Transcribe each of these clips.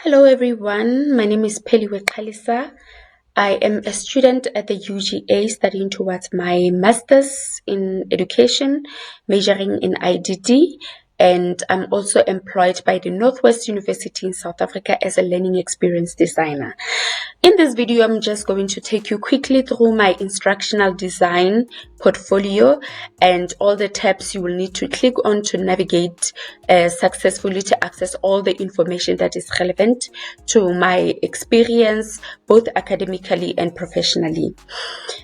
Hello everyone, my name is Peliwe Khalisa. I am a student at the UGA studying towards my master's in education, majoring in IDD, and I'm also employed by the Northwest University in South Africa as a learning experience designer. In this video, I'm just going to take you quickly through my instructional design portfolio and all the tabs you will need to click on to navigate successfully to access all the information that is relevant to my experience, both academically and professionally.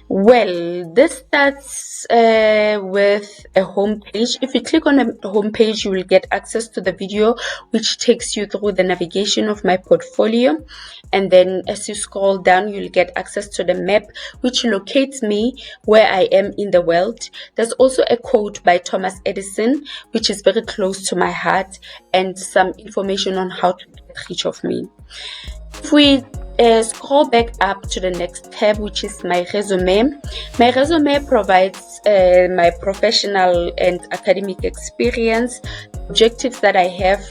Well, this starts with a home page. If you click on a home page, you will get access to the video, which takes you through the navigation of my portfolio. And then as you scroll down, you'll get access to the map, which locates me where I am in the world. There's also a quote by Thomas Edison, which is very close to my heart, and some information on how to get rid of me. If we scroll back up to the next tab, which is my resume. My resume provides my professional and academic experience, objectives that I have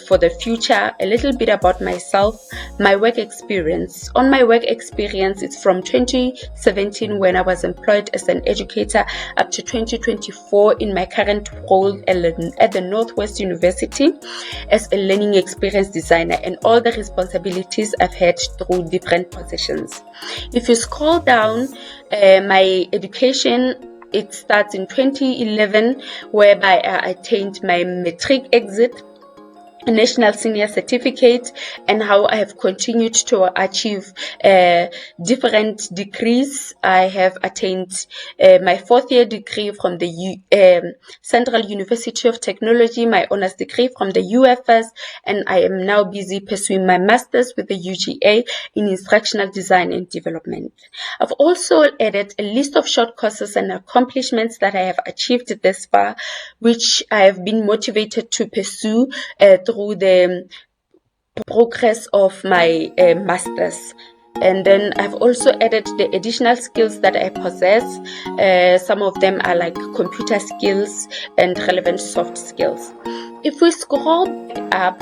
for the future, a little bit about myself, my work experience. On my work experience, it's from 2017 when I was employed as an educator up to 2024 in my current role at the Northwest University as a learning experience designer, and all the responsibilities I've had through different positions. If you scroll down, my education, it starts in 2011, whereby I attained my matric exit, a national senior certificate, and how I have continued to achieve different degrees. I have attained my fourth year degree from the Central University of Technology, my honors degree from the UFS, and I am now busy pursuing my master's with the UGA in instructional design and development. I've also added a list of short courses and accomplishments that I have achieved this far, which I have been motivated to pursue through the progress of my master's. And then I've also added the additional skills that I possess. Some of them are like computer skills and relevant soft skills. If we scroll back up,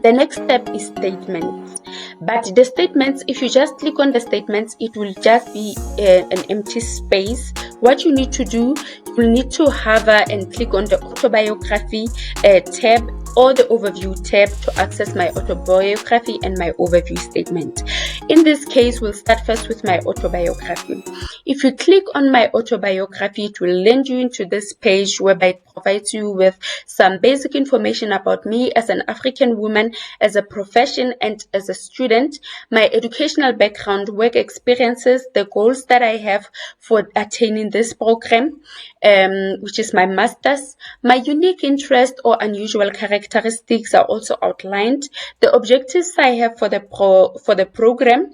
the next step is statements. But the statements, if you just click on the statements, it will just be an empty space. What you need to do, you will need to hover and click on the autobiography tab or the overview tab to access my autobiography and my overview statement. In this case, we'll start first with my autobiography. If you click on my autobiography, it will land you into this page whereby it provides you with some basic information about me as an African woman, as a profession, and as a student, my educational background, work experiences, the goals that I have for attaining this program, which is my master's. My unique interest or unusual characteristics are also outlined. The objectives I have for the program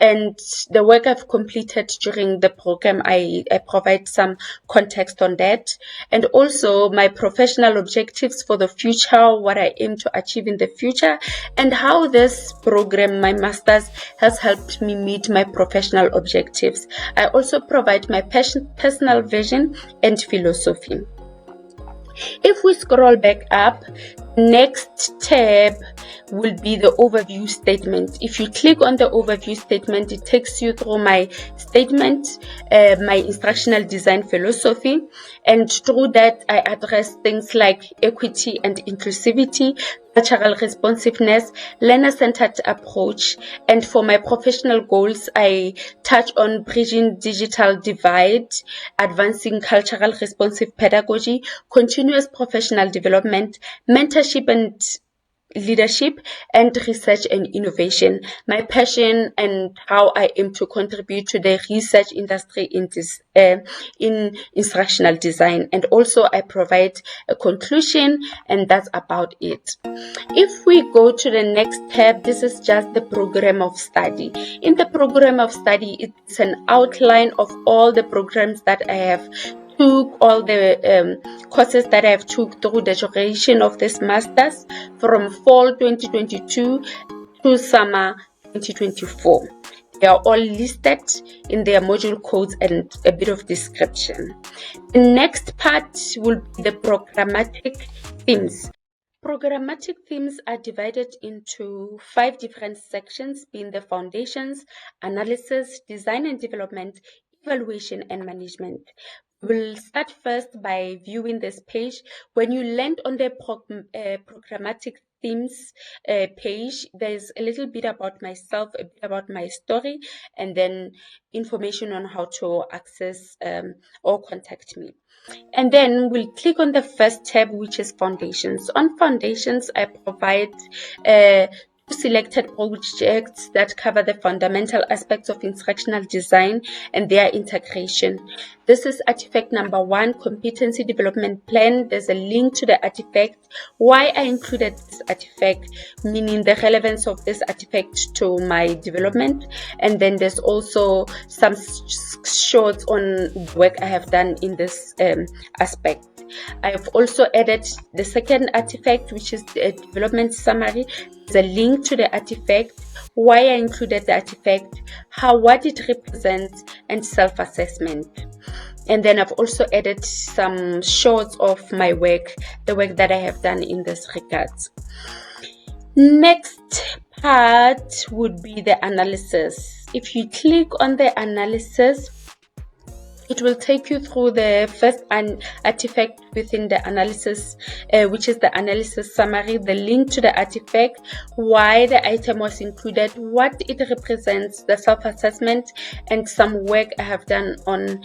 and the work I've completed during the program, I provide some context on that. And also my professional objectives for the future, what I aim to achieve in the future, and how this program, my master's, has helped me meet my professional objectives. I also provide my personal vision and philosophy. If we scroll back up, next tab will be the overview statement. If you click on the overview statement, it takes you through my statement, my instructional design philosophy, and through that I address things like equity and inclusivity, cultural responsiveness, learner-centered approach, and for my professional goals, I touch on bridging digital divide, advancing cultural responsive pedagogy, continuous professional development, mentorship and leadership, and research and innovation, my passion and how I aim to contribute to the research industry in this in instructional design. And also I provide a conclusion, and that's about it. If we go to the next tab, this is just the program of study. In the program of study, it's an outline of all the programs that I have took, all the courses that I've took through the duration of this master's from fall 2022 to summer 2024. They are all listed in their module codes and a bit of description. The next part will be the programmatic themes. Programmatic themes are divided into 5 different sections, being the foundations, analysis, design and development, evaluation, and management. We'll start first by viewing this page. When you land on the programmatic themes page, there's a little bit about myself, a bit about my story, and then information on how to access or contact me. And then we'll click on the first tab, which is foundations. On foundations, I provide selected projects that cover the fundamental aspects of instructional design and their integration. This is artifact number 1, competency development plan. There's a link to the artifact, why I included this artifact, meaning the relevance of this artifact to my development. And then there's also some shorts on work I have done in this aspect. I've also added the second artifact, which is the development summary. There's a link to the artifact, why I included the artifact, what it represents, and self-assessment. And then I've also added some shots of my work, the work that I have done in this regards. Next part would be the analysis. If you click on the analysis, it will take you through the first artifact within the analysis, which is the analysis summary, the link to the artifact, why the item was included, what it represents, the self-assessment, and some work I have done on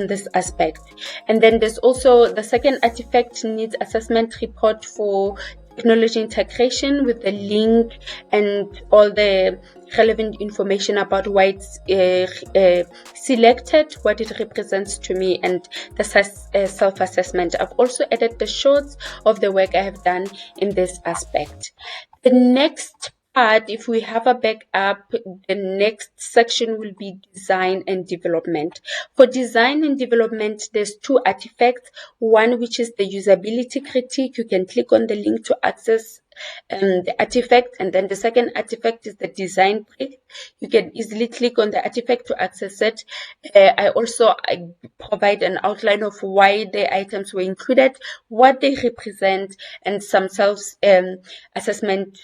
this aspect. And then there's also the second artifact, needs assessment report for technology integration, with the link and all the relevant information about why it's selected, what it represents to me, and the self-assessment. I've also added the shorts of the work I have done in this aspect. The next part, if we have a backup, the next section will be design and development. For design and development, there's 2 artifacts. One, which is the usability critique. You can click on the link to access the artifact, and then the second artifact is the design brief. You can easily click on the artifact to access it. I provide an outline of why the items were included, what they represent, and some self-assessment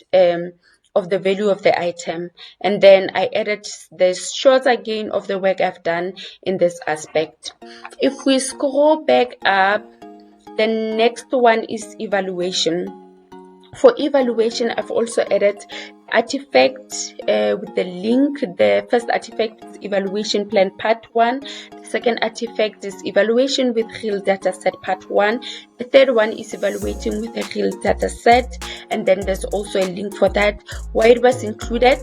of the value of the item. And then I added the shots again of the work I've done in this aspect. If we scroll back up, the next one is evaluation. For evaluation, I've also added artifact with the link. The first artifact is evaluation plan part 1. The second artifact is evaluation with real data set part 1. The third one is evaluating with a real data set, and then there's also a link for that, why it was included,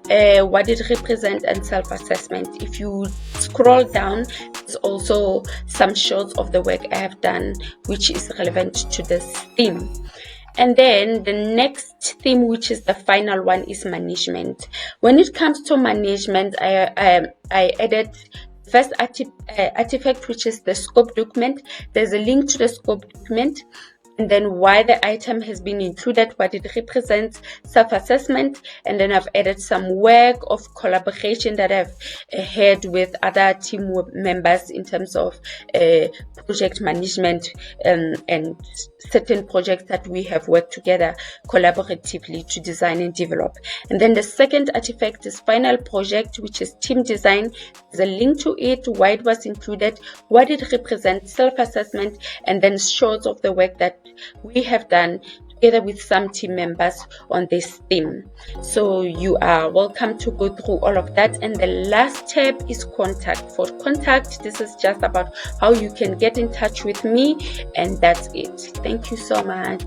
what it represents, and self-assessment. If you scroll down, there's also some shots of the work I have done which is relevant to this theme. And then the next theme, which is the final one, is management. When it comes to management, I added first artifact, which is the scope document. There's a link to the scope document, and then why the item has been included, what it represents, self-assessment, and then I've added some work of collaboration that I've had with other team members in terms of project management and certain projects that we have worked together collaboratively to design and develop. And then the second artifact is final project, which is team design. There's a link to it, why it was included, what it represents, self-assessment, and then shots of the work that we have done together with some team members on this theme. So you are welcome to go through all of that. And the last tab is contact. For contact, this is just about how you can get in touch with me, and that's it. Thank you so much.